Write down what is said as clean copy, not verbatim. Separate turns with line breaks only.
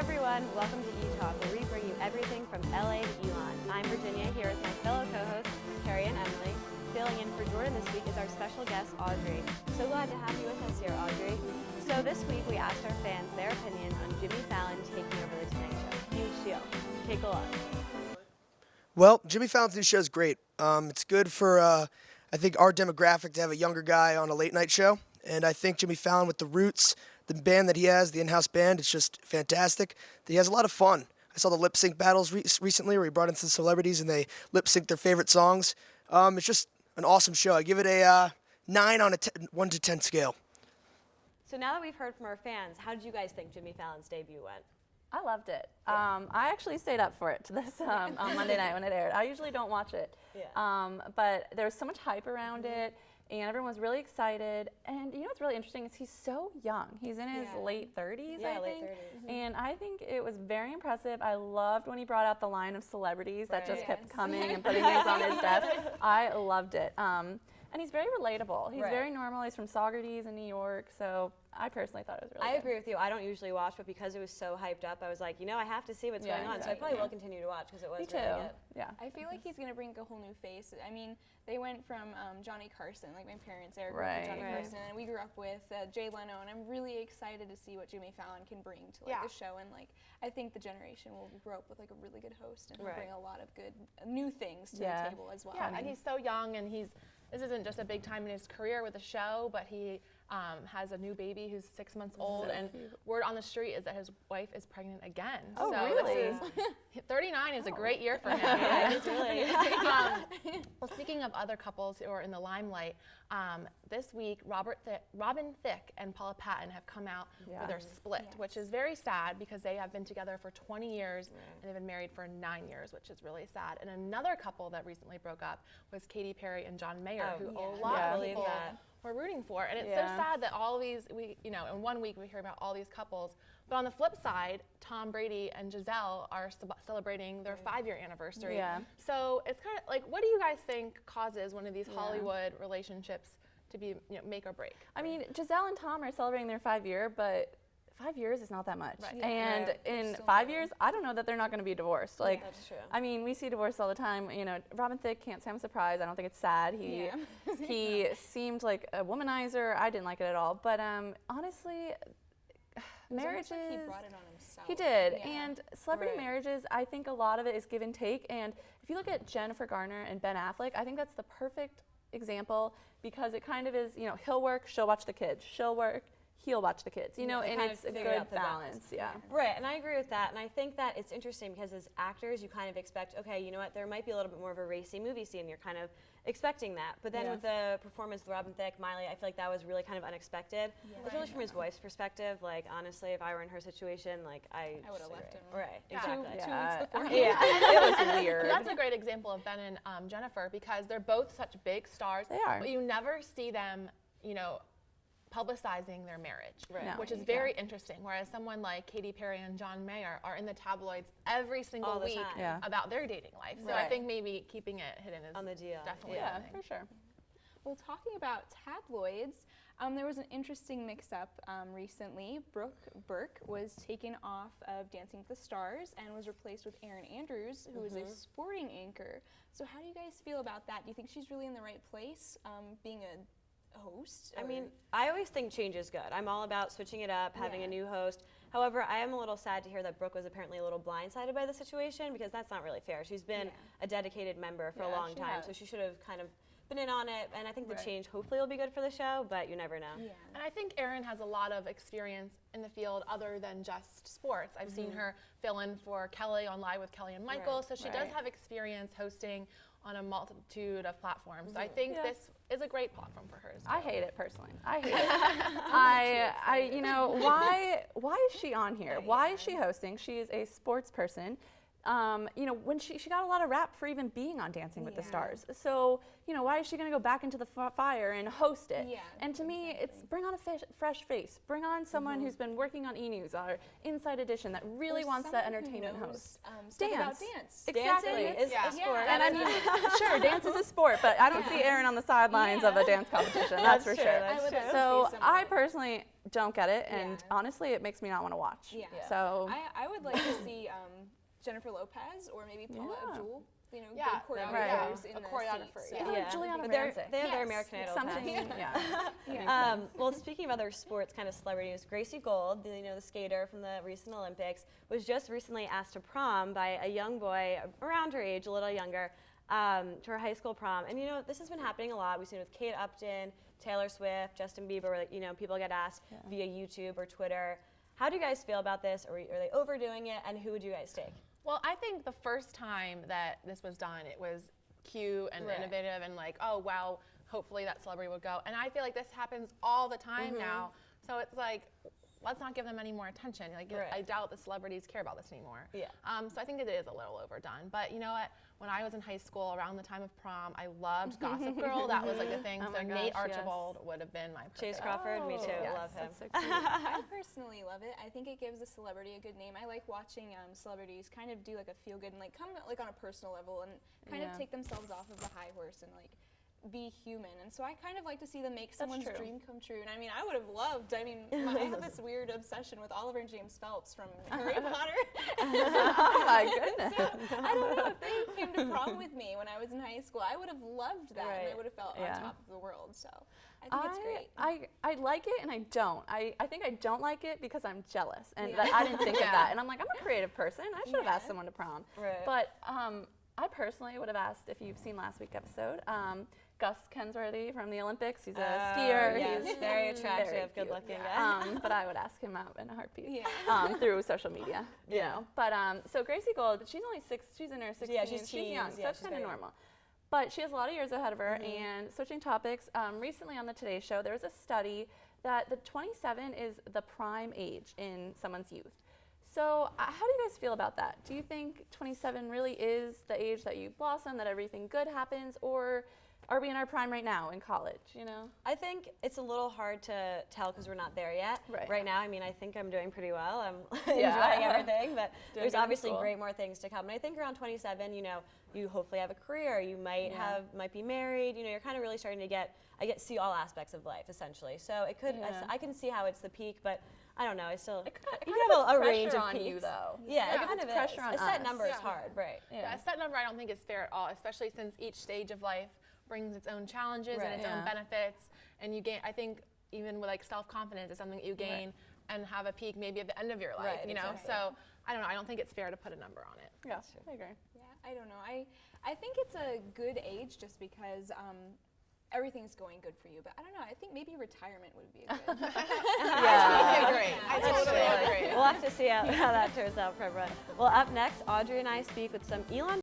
everyone, welcome to E-Talk, where we bring you everything from LA to Elon. I'm Virginia, here with my fellow co-hosts, Carrie and Emily. Filling in for Jordan this week is our special guest, Audrey. So glad to have you with us here, Audrey. So this week we asked our fans their opinion on Jimmy Fallon taking over the Tonight Show. Huge deal. Take a look.
Well, Jimmy Fallon's new show is great. It's good for, I think, our demographic to have a younger guy on a late night show. And I think Jimmy Fallon, with the roots, the band that he has, the in-house band, it's just fantastic. He has a lot of fun. I saw the lip sync battles recently where he brought in some celebrities and they lip sync their favorite songs. It's just an awesome show. I give it a 9 on a 1 to 10 scale.
So now that we've heard from our fans, how did you guys think Jimmy Fallon's debut went?
I loved it. I actually stayed up for it on Monday night when it aired. I usually don't watch it. But there was so much hype around it, and everyone was really excited. And you know what's really interesting is he's so young. He's in his late 30s, I think.
Late 30s.
And I think it was very impressive. I loved when he brought out the line of celebrities that just kept coming and putting things on his desk. I loved it. And he's very relatable. He's very normal. He's from Saugerties in New York, so I personally thought it was really good.
I agree with you. I don't usually watch, but because it was so hyped up, I was like, you know, I have to see what's going on. So I probably will continue to watch because it was really good.
Yeah.
I feel like he's going to bring a whole new face. I mean, they went from Johnny Carson, like my parents, Eric grew up with Johnny Carson, and we grew up with Jay Leno, and I'm really excited to see what Jimmy Fallon can bring to like the show. And like, I think the generation will grow up with like a really good host and he'll bring a lot of good new things to the table as well.
Yeah, and he's so young, and this isn't just a big time in his career with the show, but he has a new baby who's 6 months old, and word on the street is that his wife is pregnant again.
Oh,
so
really?
39 is a great year for him. Well, speaking of other couples who are in the limelight, this week Robin Thicke and Paula Patton have come out with their split, which is very sad because they have been together for 20 years and they've been married for 9 years, which is really sad. And another couple that recently broke up was Katy Perry and John Mayer, who a lot of people were rooting for. And it's so sad that all of these, in 1 week we hear about all these couples. But on the flip side, Tom Brady and Giselle are celebrating their 5-year anniversary.
Yeah.
So it's kind of like, what do you guys think causes one of these Hollywood relationships to be make or break?
I mean, Giselle and Tom are celebrating their 5-year, but 5 years is not that much.
Right.
And in 5 years, I don't know that they're not going to be divorced. Like,
that's true.
I mean, we see divorce all the time. You know, Robin Thicke can't say I'm surprised. I don't think it's sad. He seemed like a womanizer. I didn't like it at all. But honestly, marriages.
Like he brought it on himself.
He did. And celebrity marriages, I think a lot of it is give and take. And if you look at Jennifer Garner and Ben Affleck, I think that's the perfect example because it kind of is, you know, he'll work, she'll watch the kids. She'll work, he'll watch the kids, you know, and it's a good balance.
Right, and I agree with that, and I think that it's interesting because as actors, you kind of expect, okay, you know what, there might be a little bit more of a racy movie scene, you're kind of expecting that, but then with the performance of Robin Thicke, Miley, I feel like that was really kind of unexpected, especially from his wife's perspective. Like, honestly, if I were in her situation, like, I
would have left him.
Right,
Exactly.
exactly.
2 weeks before.
It was weird.
That's a great example of Ben and Jennifer because they're both such big stars.
They are.
But you never see them, you know, publicizing their marriage, which is very interesting. Whereas someone like Katy Perry and John Mayer are in the tabloids every single week about their dating life. So I think maybe keeping it hidden is
on the deal.
Definitely
for sure.
Well, talking about tabloids, there was an interesting mix-up recently. Brooke Burke was taken off of Dancing with the Stars and was replaced with Erin Andrews, who is a sporting anchor. So how do you guys feel about that? Do you think she's really in the right place, being a host?
I mean, I always think change is good. I'm all about switching it up, having a new host. However, I am a little sad to hear that Brooke was apparently a little blindsided by the situation because that's not really fair. She's been a dedicated member for a long time, so she should have kind of been in on it, and I think the change hopefully will be good for the show, but you never know.
And I think Erin has a lot of experience in the field other than just sports. I've seen her fill in for Kelly on Live with Kelly and Michael, so she does have experience hosting on a multitude of platforms. So I think this is a great platform for her as well.
I hate it personally. I hate it. You know, why is she on here? Why is she hosting? She is a sports person. you know, when she got a lot of rap for even being on Dancing with the Stars. So, you know, why is she going to go back into the fire and host it?
Yeah,
and to me, it's bring on a fresh face. Bring on someone who's been working on E-News or Inside Edition that really wants that entertainment host.
Stuff about dance.
Exactly.
Dancing is a sport.
And I mean, sure, dance is a sport, but I don't see Erin on the sidelines of a dance competition. That's for
true,
sure.
that's
I would
true.
love to
So
see
I
someone.
personally don't get it, and
Yeah.
honestly, it makes me not want to watch.
Yeah.
So
I would like to see Jennifer Lopez or maybe Paula
Yeah.
Abdul, you know,
Yeah,
good
that'd
be
choreographers
cool.
in
A
the
choreographer,
seats.
yeah.
even like Juliana
But they have
Rancic.
their
Yes.
American Idol
Something,
pass.
yeah.
Well, speaking of other sports kind of celebrities, Gracie Gold, the skater from the recent Olympics, was just recently asked to prom by a young boy around her age, a little younger, to her high school prom. And this has been happening a lot. We've seen it with Kate Upton, Taylor Swift, Justin Bieber, where people get asked via YouTube or Twitter. How do you guys feel about this? Are they overdoing it? And who would you guys take?
Well, I think the first time that this was done, it was cute and
Right.
innovative and like, oh, wow, hopefully that celebrity would go. And I feel like this happens all the time now. So it's like, let's not give them any more attention. Like,
Right.
I doubt the celebrities care about this anymore.
Yeah.
So I think it is a little overdone. But you know what? When I was in high school, around the time of prom, I loved Gossip Girl. That was like the thing.
Oh
so
my
Nate
gosh, yes.
Archibald would have been my
Chase
perfect-
Crawford, me too.
yes,
Love him.
That's so cute.
I personally love it. I think it gives a celebrity a good name. I like watching celebrities kind of do like a feel good and like come like on a personal level and kind
Yeah.
of take themselves off of the high horse and like be human. And so I kind of like to see them make someone's
true.
dream come true. And I mean, I would have loved. I mean, I have this weird obsession with Oliver and James Phelps from Harry Potter.
Oh my goodness.
So I don't know if they came to prom with me when I was in high school. I would have loved that, and
Right.
I would have felt
Yeah.
on top of the world. So I think it's great.
I like it and I don't. I think I don't like it because I'm jealous and
Yeah.
that I didn't think of
Yeah.
that. And I'm like, I'm a creative person. I should have asked
Yeah.
someone to prom.
Right.
But I personally would have asked, if you've seen last week's episode, Gus Kensworthy from the Olympics. He's a skier.
Yes,
He's
very attractive,
very cute.
good-looking guy.
But I would ask him out in a heartbeat.
Yeah.
Through social media, you
Yeah.
know. But so Gracie Gold, she's only she's in her 16s.
Yeah, she's
young,
teens.
so
Yeah,
that's
she's
kind of
very young.
normal. But she has a lot of years ahead of her. And switching topics, recently on the Today Show, there was a study that the 27 is the prime age in someone's youth. So how do you guys feel about that? Do you think 27 really is the age that you blossom, that everything good happens, or are we in our prime right now in college, you know?
I think it's a little hard to tell because we're not there yet.
Right.
now, I mean, I think I'm doing pretty well. I'm
Yeah.
enjoying everything, but
Doing
there's
good in
obviously
school.
great more things to come. And I think around 27, you hopefully have a career. You might
Yeah.
might be married. You're kind of really starting to see all aspects of life essentially. So it could,
Yeah.
I can see how it's the peak, but I don't know. I still,
It kind
you
of
have
puts
a range
pressure
of
on
peaks.
you, though.
Yeah,
Like,
it
it
kind
puts
of
pressure
is.
on
A set
us.
number is
Yeah.
hard, right?
Yeah, a set number I don't think is fair at all, especially since each stage of life brings its own challenges
Right.
and its
Yeah.
own benefits. And you gain, I think, even with like self-confidence is something that you gain and have a peak maybe at the end of your life,
Right,
you know?
exactly.
So I don't know, I don't think it's fair to put a number on it.
Yeah, I agree.
Yeah, I don't know. I think it's a good age just because everything's going good for you. But I don't know. I think maybe retirement would be a good.
Yeah.
I agree. I totally agree.
We'll have to see how that turns out for everyone. Well, up next, Audrey and I speak with some Elon